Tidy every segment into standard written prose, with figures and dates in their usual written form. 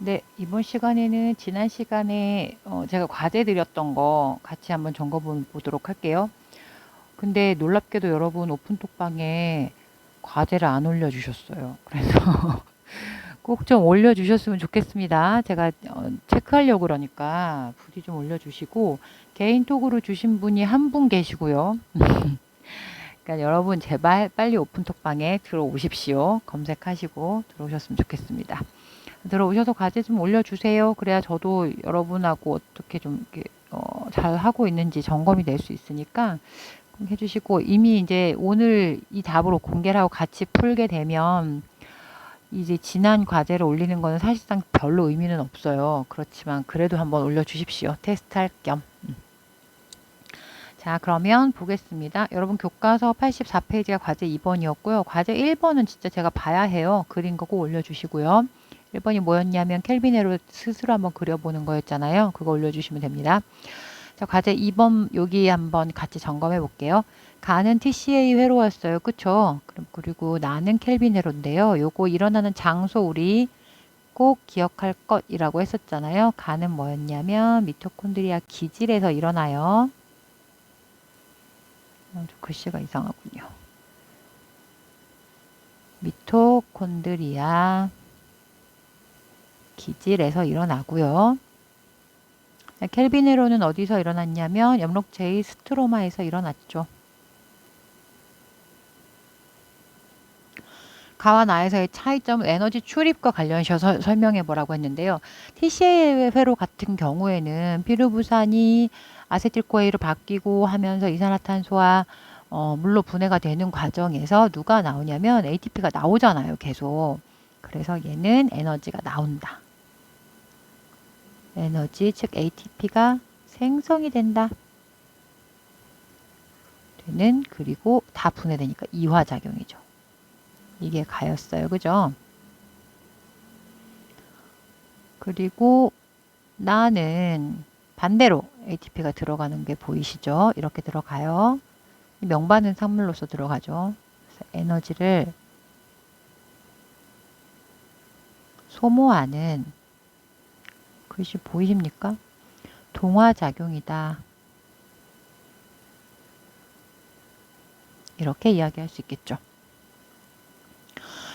네, 이번 시간에는 지난 시간에 제가 과제 드렸던 거 같이 한번 점검 보도록 할게요. 근데 놀랍게도 여러분 오픈톡방에 과제를 안 올려주셨어요. 그래서 꼭 좀 올려주셨으면 좋겠습니다. 제가 체크하려고 그러니까 부디 좀 올려주시고 개인톡으로 주신 분이 한 분 계시고요. 그러니까 여러분 제발 빨리 오픈톡방에 들어오십시오. 검색하시고 들어오셨으면 좋겠습니다. 들어오셔서 과제 좀 올려주세요. 그래야 저도 여러분하고 어떻게 좀 이렇게 잘 하고 있는지 점검이 될 수 있으니까 꼭 해주시고, 이미 이제 오늘 이 답으로 공개를 하고 같이 풀게 되면 이제 지난 과제를 올리는 거는 사실상 별로 의미는 없어요. 그렇지만 그래도 한번 올려주십시오. 테스트할 겸. 자, 그러면 보겠습니다. 여러분 교과서 84페이지가 과제 2번이었고요. 과제 1번은 진짜 제가 봐야 해요. 그린 거 꼭 올려주시고요. 1번이 뭐였냐면 켈빈으로 스스로 한번 그려보는 거였잖아요. 그거 올려주시면 됩니다. 자, 과제 2번 여기 한번 같이 점검해 볼게요. 가는 TCA 회로였어요. 그쵸? 그리고 나는 켈빈 회로인데요. 요거 일어나는 장소 우리 꼭 기억할 것이라고 했었잖아요. 가는 뭐였냐면 미토콘드리아 기질에서 일어나요. 글씨가 이상하군요. 미토콘드리아 기질에서 일어나고요. 켈빈회로는 어디서 일어났냐면 엽록체의 스트로마에서 일어났죠. 가와 나에서의 차이점은 에너지 출입과 관련해서 설명해 보라고 했는데요. TCA 회로 같은 경우에는 피루부산이 아세틸코에로 바뀌고 하면서 이산화탄소와 물로 분해가 되는 과정에서 누가 나오냐면 ATP가 나오잖아요. 계속. 그래서 얘는 에너지가 나온다. 에너지, 즉 ATP가 생성이 된다. 되는, 그리고 다 분해되니까 이화작용이죠. 이게 가였어요. 그죠? 그리고 나는 반대로 ATP가 들어가는 게 보이시죠? 이렇게 들어가요. 명반은 산물로서 들어가죠. 그래서 에너지를 소모하는, 글씨 보이십니까? 동화작용이다. 이렇게 이야기할 수 있겠죠.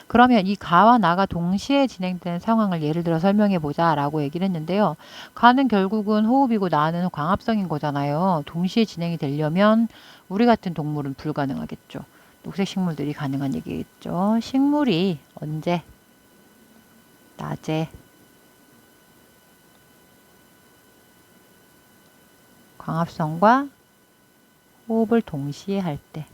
그러면 이 가와 나가 동시에 진행되는 상황을 예를 들어 설명해 보자 라고 얘기를 했는데요. 가는 결국은 호흡이고 나는 광합성인 거잖아요. 동시에 진행이 되려면 우리 같은 동물은 불가능하겠죠. 녹색 식물들이 가능한 얘기겠죠. 식물이 언제? 낮에 광합성과 호흡을 동시에 할 때.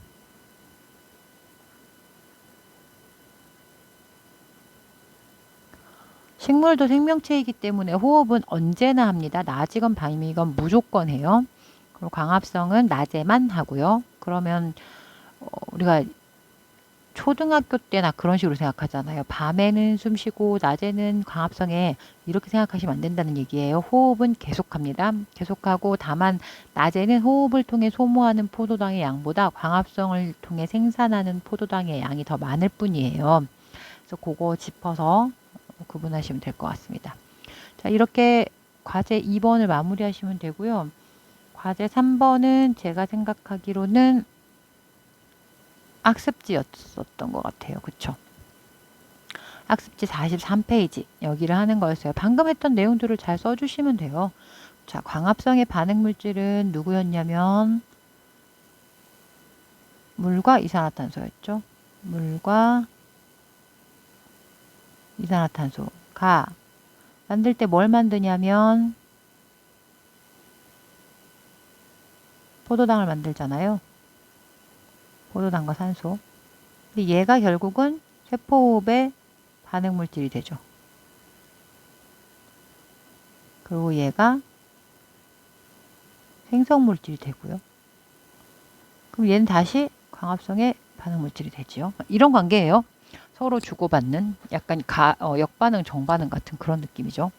식물도 생명체이기 때문에 호흡은 언제나 합니다. 낮이건 밤이건 무조건 해요. 그리고 광합성은 낮에만 하고요. 그러면 우리가 초등학교 때나 그런 식으로 생각하잖아요. 밤에는 숨 쉬고 낮에는 광합성에, 이렇게 생각하시면 안 된다는 얘기예요. 호흡은 계속합니다. 계속하고 다만 낮에는 호흡을 통해 소모하는 포도당의 양보다 광합성을 통해 생산하는 포도당의 양이 더 많을 뿐이에요. 그래서 그거 짚어서 구분하시면 될 것 같습니다. 자, 이렇게 과제 2번을 마무리하시면 되고요. 과제 3번은 제가 생각하기로는 학습지였었던 것 같아요. 그쵸? 학습지 43페이지 여기를 하는 거였어요. 방금 했던 내용들을 잘 써주시면 돼요. 자, 광합성의 반응 물질은 누구였냐면 물과 이산화탄소였죠. 물과 이산화탄소가 만들 때 뭘 만드냐면 포도당을 만들잖아요. 포도당과 산소. 근데 얘가 결국은 세포호흡의 반응 물질이 되죠. 그리고 얘가 생성 물질이 되고요. 그럼 얘는 다시 광합성의 반응 물질이 되지요. 이런 관계예요. 서로 주고받는 약간 역반응, 정반응 같은 그런 느낌이죠.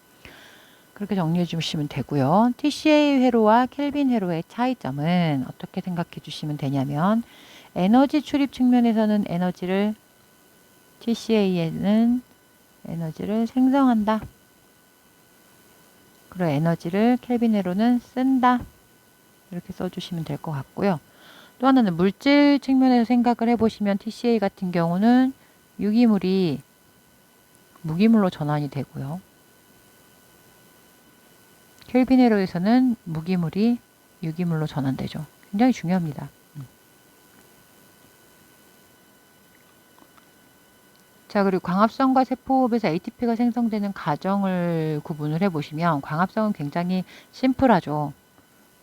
그렇게 정리해 주시면 되고요. TCA 회로와 켈빈 회로의 차이점은 어떻게 생각해 주시면 되냐면 에너지 출입 측면에서는 TCA에는 에너지를 생성한다. 그리고 에너지를 켈빈으로는 쓴다. 이렇게 써주시면 될 것 같고요. 또 하나는 물질 측면에서 생각을 해보시면 TCA 같은 경우는 유기물이 무기물로 전환이 되고요. 켈빈에로에서는 무기물이 유기물로 전환되죠. 굉장히 중요합니다. 자, 그리고 광합성과 세포호흡에서 ATP가 생성되는 과정을 구분을 해보시면 광합성은 굉장히 심플하죠.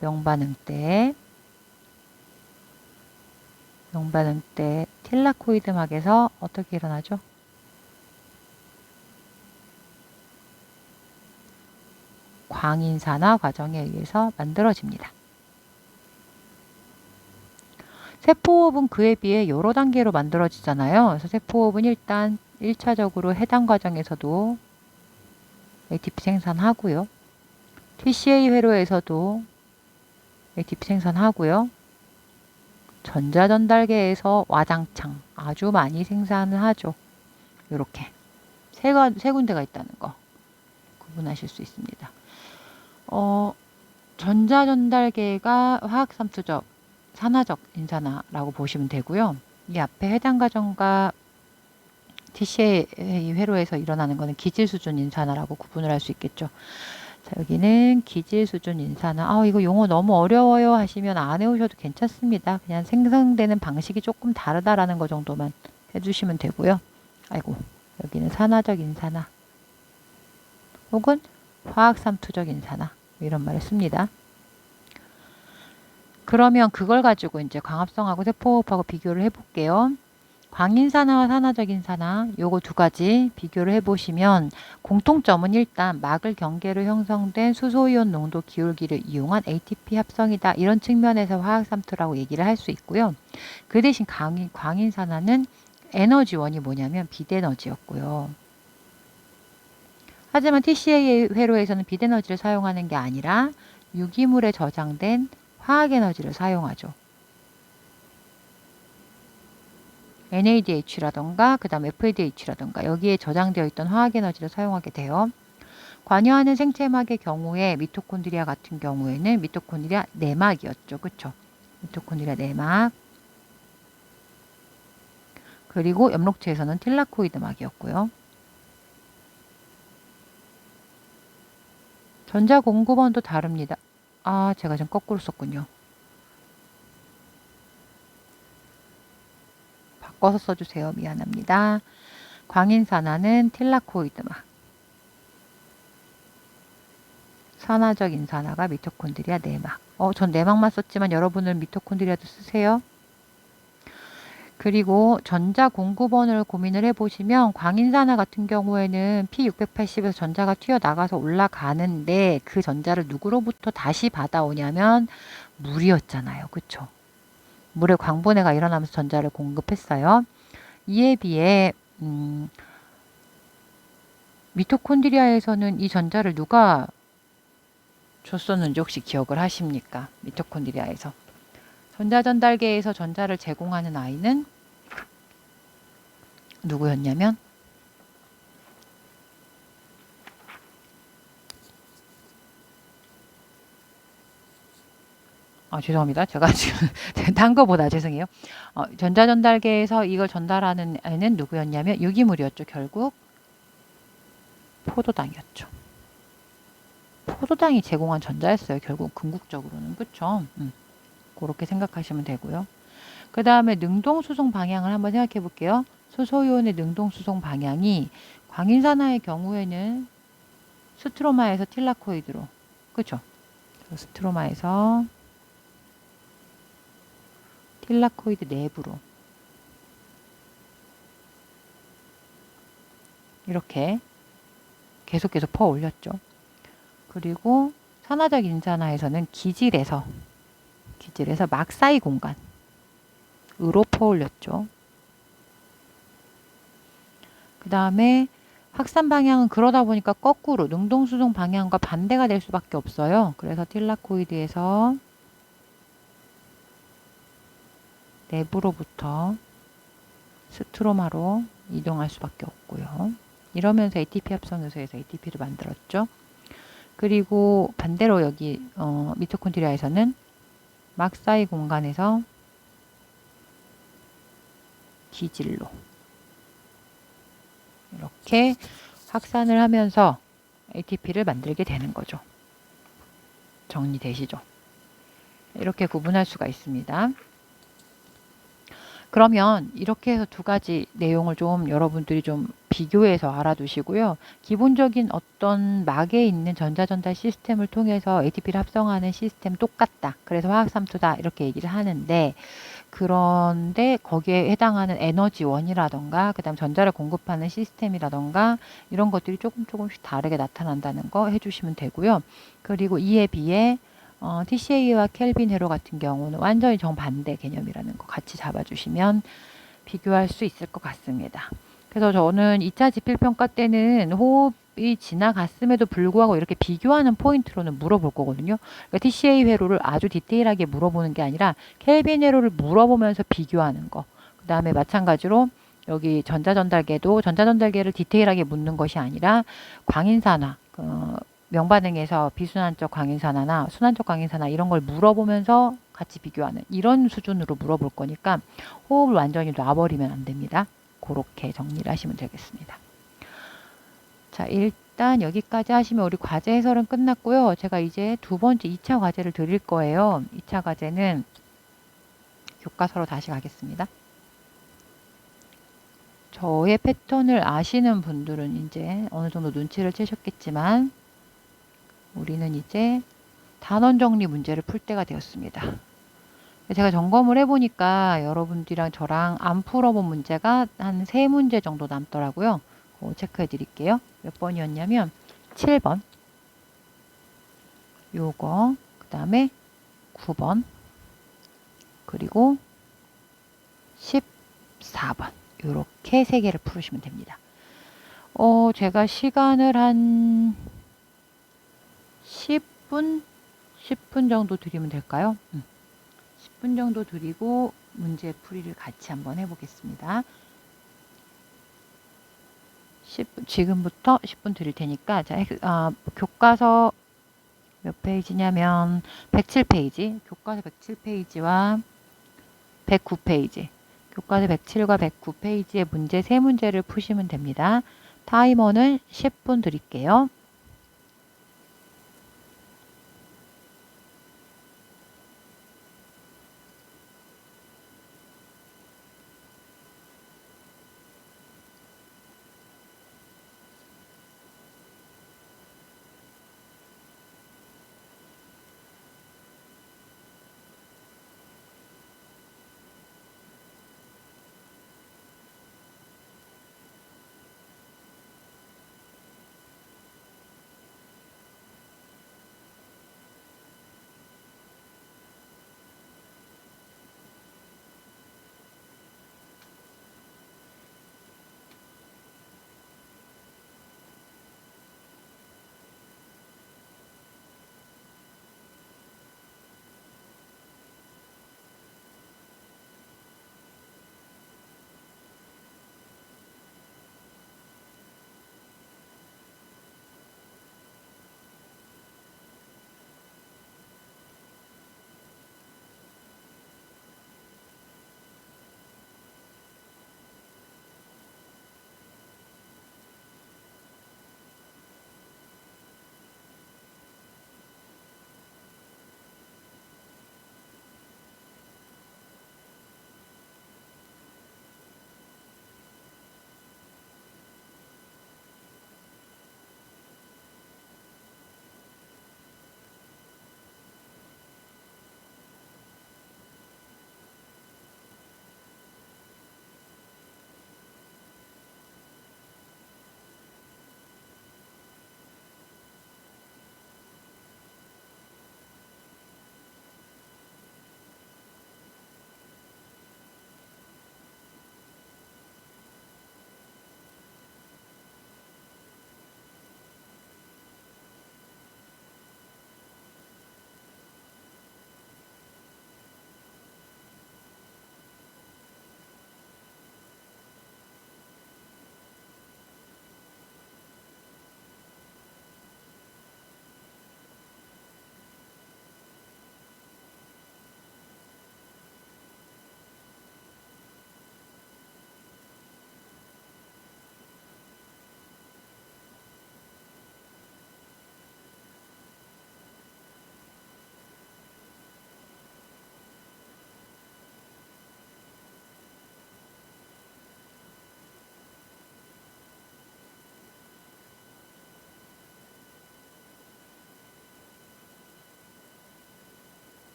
명반응 때 틸라코이드막에서 어떻게 일어나죠? 광인산화 과정에 의해서 만들어집니다. 세포호흡은 그에 비해 여러 단계로 만들어지잖아요. 그래서 세포호흡은 일단 1차적으로 해당 과정에서도 ATP 생산하고요. TCA 회로에서도 ATP 생산하고요. 전자전달계에서 와장창 아주 많이 생산을 하죠. 이렇게 세 군데가 있다는 거 구분하실 수 있습니다. 전자전달계가 화학삼투적, 산화적 인산화라고 보시면 되고요. 이 앞에 해당 과정과 TCA 회로에서 일어나는 것은 기질 수준 인산화라고 구분을 할 수 있겠죠. 자, 여기는 기질 수준 인산화. 이거 용어 너무 어려워요 하시면 안 해오셔도 괜찮습니다. 그냥 생성되는 방식이 조금 다르다라는 거 정도만 해주시면 되고요. 아이고, 여기는 산화적 인산화 혹은 화학삼투적 인산화 이런 말을 씁니다. 그러면 그걸 가지고 이제 광합성하고 세포호흡하고 비교를 해볼게요. 광인산화와 산화적 인산화 요거 두 가지 비교를 해보시면 공통점은 일단 막을 경계로 형성된 수소이온 농도 기울기를 이용한 ATP 합성이다. 이런 측면에서 화학삼투라고 얘기를 할 수 있고요. 그 대신 광인산화는 에너지원이 뭐냐면 빛에너지였고요. 하지만 TCA 회로에서는 빛에너지를 사용하는 게 아니라 유기물에 저장된 화학에너지를 사용하죠. NADH라던가 그 다음 FADH라던가 여기에 저장되어 있던 화학에너지를 사용하게 돼요. 관여하는 생체막의 경우에 미토콘드리아 같은 경우에는 미토콘드리아 내막이었죠. 그쵸? 미토콘드리아 내막 그리고 엽록체에서는 틸라코이드막이었고요. 전자 공급원도 다릅니다. 제가 좀 거꾸로 썼군요. 바꿔서 써주세요. 미안합니다. 광인산화는 틸라코이드막, 산화적 인산화가 미토콘드리아 내막. 전 내막만 썼지만 여러분은 미토콘드리아도 쓰세요. 그리고 전자 공급원을 고민을 해보시면 광인산화 같은 경우에는 P680에서 전자가 튀어나가서 올라가는데 그 전자를 누구로부터 다시 받아오냐면 물이었잖아요. 그쵸? 물에 광분해가 일어나면서 전자를 공급했어요. 이에 비해 미토콘드리아에서는 이 전자를 누가 줬었는지 혹시 기억을 하십니까? 미토콘드리아에서. 전자전달계에서 전자를 제공하는 아이는 누구였냐면 죄송합니다. 제가 지금 단 거보다 죄송해요. 전자전달계에서 이걸 전달하는 애는 누구였냐면 유기물이었죠. 결국 포도당이었죠. 포도당이 제공한 전자였어요. 결국 궁극적으로는. 그쵸? 그렇게 생각하시면 되고요. 그 다음에 능동수송 방향을 한번 생각해 볼게요. 수소이온의 능동수송 방향이 광인산화의 경우에는 스트로마에서 틸라코이드로. 그쵸? 스트로마에서 틸라코이드 내부로 이렇게 계속해서 퍼 올렸죠. 그리고 산화적 인산화에서는 기질에서 막사이 공간으로 퍼 올렸죠. 그 다음에 확산 방향은 그러다 보니까 거꾸로 능동수송 방향과 반대가 될 수밖에 없어요. 그래서 틸라코이드에서 내부로부터 스트로마로 이동할 수밖에 없고요. 이러면서 ATP 합성 요소에서 ATP를 만들었죠. 그리고 반대로 여기 미토콘드리아에서는 막사이 공간에서 기질로 이렇게 확산을 하면서 ATP를 만들게 되는 거죠. 정리되시죠? 이렇게 구분할 수가 있습니다. 그러면 이렇게 해서 두 가지 내용을 좀 여러분들이 좀 비교해서 알아두시고요. 기본적인 어떤 막에 있는 전자전달 시스템을 통해서 ATP를 합성하는 시스템 똑같다. 그래서 화학삼투다. 이렇게 얘기를 하는데, 그런데 거기에 해당하는 에너지원이라던가 그다음 전자를 공급하는 시스템이라던가 이런 것들이 조금씩 다르게 나타난다는 거 해주시면 되고요. 그리고 이에 비해 TCA와 켈빈 회로 같은 경우는 완전히 정반대 개념이라는 거 같이 잡아주시면 비교할 수 있을 것 같습니다. 그래서 저는 2차 지필평가 때는 호흡이 지나갔음에도 불구하고 이렇게 비교하는 포인트로는 물어볼 거거든요. 그러니까 TCA 회로를 아주 디테일하게 물어보는 게 아니라 켈빈 회로를 물어보면서 비교하는 거. 그 다음에 마찬가지로 여기 전자전달계를 디테일하게 묻는 것이 아니라 광인산화, 명반응에서 비순환적 광인산화나 순환적 광인산화 이런 걸 물어보면서 같이 비교하는 이런 수준으로 물어볼 거니까 호흡을 완전히 놔버리면 안 됩니다. 그렇게 정리를 하시면 되겠습니다. 자, 일단 여기까지 하시면 우리 과제 해설은 끝났고요. 제가 이제 두 번째 2차 과제를 드릴 거예요. 2차 과제는 교과서로 다시 가겠습니다. 저의 패턴을 아시는 분들은 이제 어느 정도 눈치를 채셨겠지만 우리는 이제 단원 정리 문제를 풀 때가 되었습니다. 제가 점검을 해보니까 여러분들이랑 저랑 안 풀어본 문제가 한 3문제 정도 남더라고요. 체크해 드릴게요. 몇 번이었냐면 7번, 요거, 그 다음에 9번, 그리고 14번. 요렇게 3개를 풀으시면 됩니다. 제가 시간을 한 10분 정도 드리면 될까요? 10분 정도 드리고 문제 풀이를 같이 한번 해보겠습니다. 10분, 지금부터 10분 드릴 테니까, 자, 교과서 몇 페이지냐면 107페이지, 교과서 107페이지와 109페이지, 교과서 107과 109페이지의 문제 3문제를 푸시면 됩니다. 타이머는 10분 드릴게요.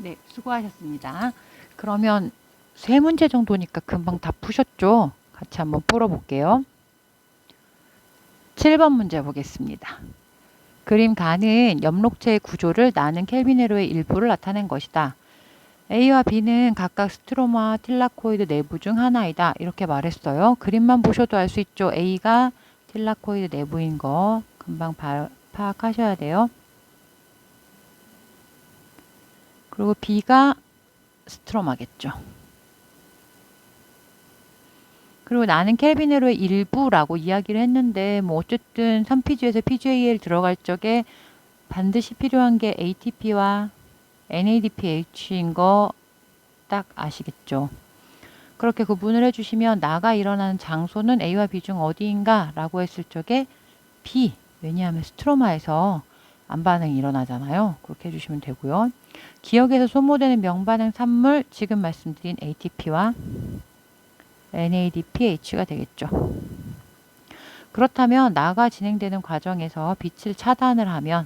네, 수고하셨습니다. 그러면 세 문제 정도니까 금방 다 푸셨죠? 같이 한번 풀어볼게요. 7번 문제 보겠습니다. 그림 가는 엽록체의 구조를 나는 켈빈회로의 일부를 나타낸 것이다. A와 B는 각각 스트로마 틸라코이드 내부 중 하나이다. 이렇게 말했어요. 그림만 보셔도 알 수 있죠. A가 틸라코이드 내부인 거 금방 파악하셔야 돼요. 그리고 B가 스트로마겠죠. 그리고 나는 켈빈회로의 일부라고 이야기를 했는데 뭐 어쨌든 3PG에서 PGAL 들어갈 적에 반드시 필요한 게 ATP와 NADPH인 거 딱 아시겠죠? 그렇게 구분을 해주시면 나가 일어나는 장소는 A와 B 중 어디인가 라고 했을 적에 B, 왜냐하면 스트로마에서 안반응이 일어나잖아요. 그렇게 해주시면 되고요. 기억에서 소모되는 명반응 산물, 지금 말씀드린 ATP와 NADPH가 되겠죠. 그렇다면 나가 진행되는 과정에서 빛을 차단하면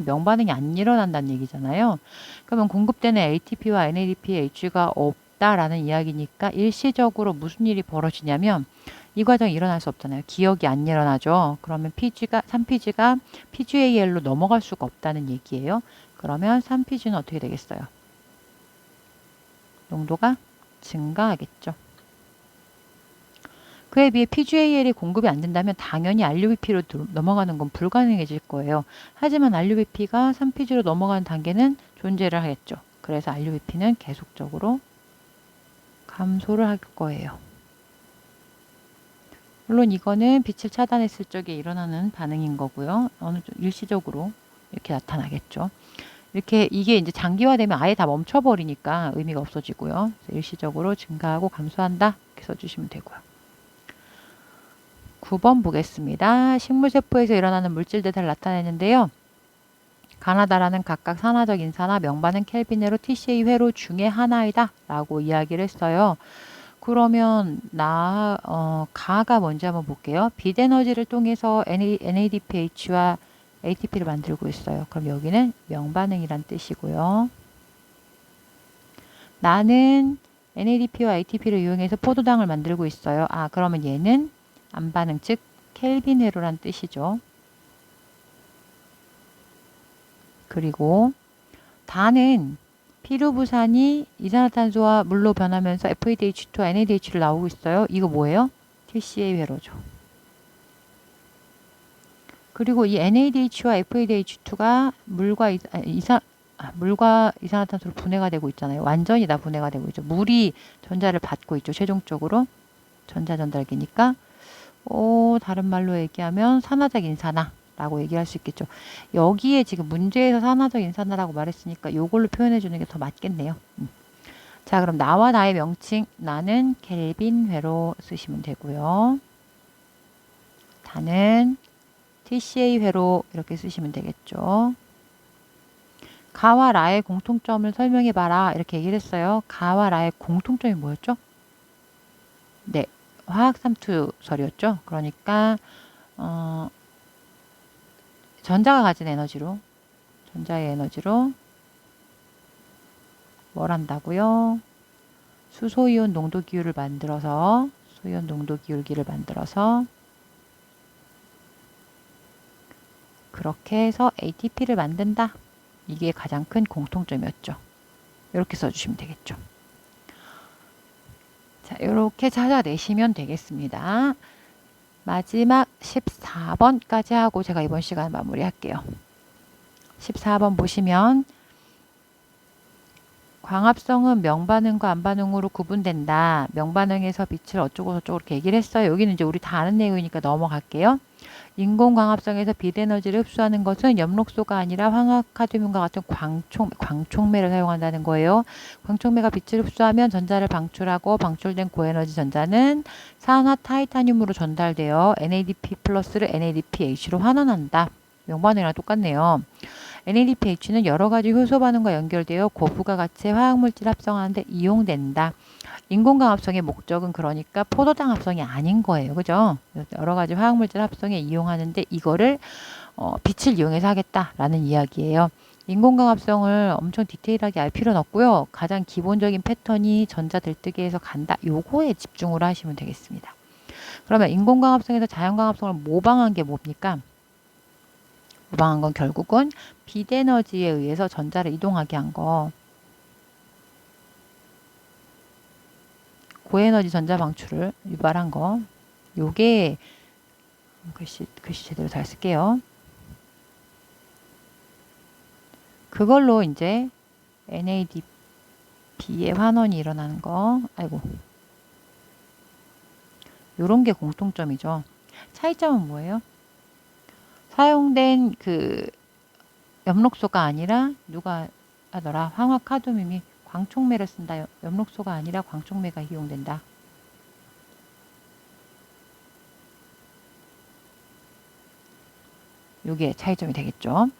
명반응이 안 일어난다는 얘기잖아요. 그러면 공급되는 ATP와 NADPH가 없다라는 이야기니까 일시적으로 무슨 일이 벌어지냐면 이 과정이 일어날 수 없잖아요. 기억이 안 일어나죠. 그러면 3PG가 PGAL로 넘어갈 수가 없다는 얘기예요. 그러면 3PG는 어떻게 되겠어요? 농도가 증가하겠죠. 그에 비해 PGAL이 공급이 안 된다면 당연히 RUBP로 넘어가는 건 불가능해질 거예요. 하지만 RUBP가 3PG로 넘어가는 단계는 존재를 하겠죠. 그래서 RUBP는 계속적으로 감소를 할 거예요. 물론 이거는 빛을 차단했을 적에 일어나는 반응인 거고요. 어느 정도 일시적으로 이렇게 나타나겠죠. 이렇게 이게 이제 장기화되면 아예 다 멈춰버리니까 의미가 없어지고요. 일시적으로 증가하고 감소한다 이렇게 써주시면 되고요. 9번 보겠습니다. 식물세포에서 일어나는 물질들을 나타내는데요. 가나다라는 각각 산화적 인산화 명반응 켈빈회로 TCA 회로 중에 하나이다 라고 이야기를 했어요. 그러면 가가 뭔지 한번 볼게요. 빛에너지를 통해서 NADPH와 ATP를 만들고 있어요. 그럼 여기는 명반응이란 뜻이고요. 나는 NADP와 ATP를 이용해서 포도당을 만들고 있어요. 그러면 얘는 안반응, 즉 켈빈회로란 뜻이죠. 그리고 다는 피루부산이 이산화탄소와 물로 변하면서 FADH2와 NADH를 나오고 있어요. 이거 뭐예요? TCA 회로죠. 그리고 이 NADH와 FADH2가 물과 이산화탄소로 분해가 되고 있잖아요. 완전히 다 분해가 되고 있죠. 물이 전자를 받고 있죠. 최종적으로 전자전달기니까 다른 말로 얘기하면 산화적 인산화라고 얘기할 수 있겠죠. 여기에 지금 문제에서 산화적 인산화라고 말했으니까 이걸로 표현해 주는 게 더 맞겠네요. 자, 그럼 나와 나의 명칭, 나는 켈빈회로 쓰시면 되고요. 다는 TCA 회로 이렇게 쓰시면 되겠죠. 가와 라의 공통점을 설명해 봐라 이렇게 얘기를 했어요. 가와 라의 공통점이 뭐였죠? 네, 화학삼투설이었죠. 그러니까 전자가 가진 전자의 에너지로 뭘 한다고요? 수소이온 농도기율을 만들어서 수소이온 농도기울기를 만들어서 그렇게 해서 ATP를 만든다. 이게 가장 큰 공통점이었죠. 이렇게 써주시면 되겠죠. 자, 이렇게 찾아내시면 되겠습니다. 마지막 14번까지 하고 제가 이번 시간 마무리할게요. 14번 보시면 광합성은 명반응과 안반응으로 구분된다. 명반응에서 빛을 어쩌고 저쩌고 이렇게 얘기를 했어요. 여기는 이제 우리 다 아는 내용이니까 넘어갈게요. 인공광합성에서 빛에너지를 흡수하는 것은 엽록소가 아니라 황화카드뮴과 같은 광촉매를 사용한다는 거예요. 광촉매가 빛을 흡수하면 전자를 방출하고 방출된 고에너지 전자는 산화 타이타늄으로 전달되어 NADP 플러스를 NADPH로 환원한다. 명반응이랑 똑같네요. NADPH는 여러 가지 효소 반응과 연결되어 고부가 가치의 화학물질 합성하는데 이용된다. 인공광합성의 목적은 그러니까 포도당 합성이 아닌 거예요. 그죠? 여러 가지 화학물질 합성에 이용하는데 이거를 빛을 이용해서 하겠다라는 이야기예요. 인공광합성을 엄청 디테일하게 알 필요는 없고요. 가장 기본적인 패턴이 전자 들뜨기에서 간다. 요거에 집중을 하시면 되겠습니다. 그러면 인공광합성에서 자연광합성을 모방한 게 뭡니까? 모방한 건 결국은 빛에너지에 의해서 전자를 이동하게 한 거. 고에너지 전자 방출을 유발한 거. 요게 글씨 제대로 잘 쓸게요. 그걸로 이제 NADP의 환원이 일어나는 거. 아이고. 요런 게 공통점이죠. 차이점은 뭐예요? 사용된 그 엽록소가 아니라 누가 하더라? 황화카드뮴이 광촉매를 쓴다. 엽록소가 아니라 광촉매가 이용된다. 요게 차이점이 되겠죠.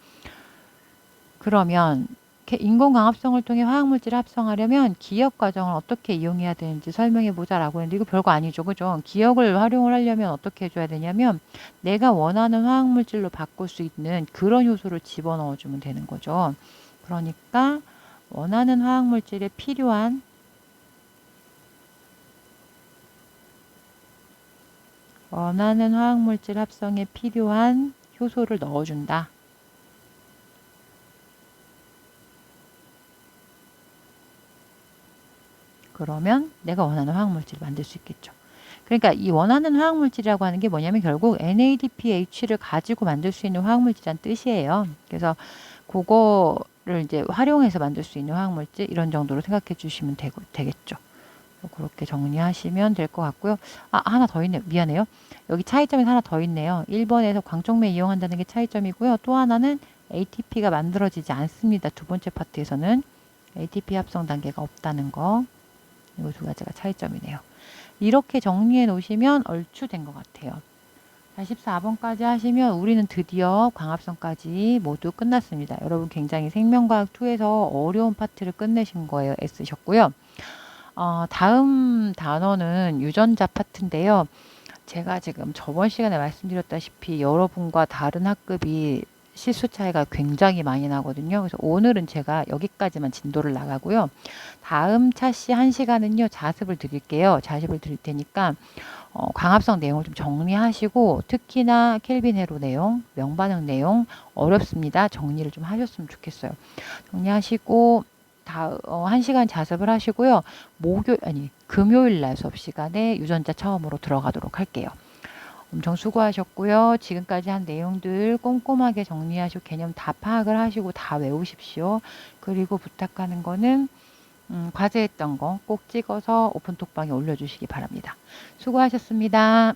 그러면 인공광합성을 통해 화학물질을 합성하려면 기억 과정을 어떻게 이용해야 되는지 설명해 보자라고 했는데 이거 별거 아니죠. 그죠? 기억을 활용을 하려면 어떻게 해줘야 되냐면 내가 원하는 화학물질로 바꿀 수 있는 그런 요소를 집어넣어 주면 되는 거죠. 그러니까 원하는 화학물질에 필요한 화학물질 합성에 필요한 효소를 넣어준다. 그러면 내가 원하는 화학물질을 만들 수 있겠죠. 그러니까 이 원하는 화학물질이라고 하는 게 뭐냐면 결국 NADPH를 가지고 만들 수 있는 화학물질이란 뜻이에요. 그래서 그거를 이제 활용해서 만들 수 있는 화학물질 이런 정도로 생각해 주시면 되겠죠. 그렇게 정리하시면 될 것 같고요. 아, 하나 더 있네요. 미안해요. 여기 차이점이 하나 더 있네요. 1번에서 광촉매 이용한다는 게 차이점이고요. 또 하나는 ATP가 만들어지지 않습니다. 두 번째 파트에서는 ATP 합성 단계가 없다는 거. 이 두 가지가 차이점이네요. 이렇게 정리해 놓으시면 얼추 된 것 같아요. 14번까지 하시면 우리는 드디어 광합성까지 모두 끝났습니다. 여러분 굉장히 생명과학2에서 어려운 파트를 끝내신 거예요. 애쓰셨고요. 다음 단어는 유전자 파트인데요. 제가 지금 저번 시간에 말씀드렸다시피 여러분과 다른 학급이 실수 차이가 굉장히 많이 나거든요. 그래서 오늘은 제가 여기까지만 진도를 나가고요. 다음 차시 1시간은요. 자습을 드릴게요. 자습을 드릴 테니까 광합성 내용을 좀 정리하시고 특히나 켈빈 헤로 내용, 명반응 내용 어렵습니다. 정리를 좀 하셨으면 좋겠어요. 정리하시고 1시간 자습을 하시고요. 금요일 날 수업 시간에 유전자 처음으로 들어가도록 할게요. 엄청 수고하셨고요. 지금까지 한 내용들 꼼꼼하게 정리하시고 개념 다 파악을 하시고 다 외우십시오. 그리고 부탁하는 거는 과제했던 거 꼭 찍어서 오픈톡방에 올려주시기 바랍니다. 수고하셨습니다.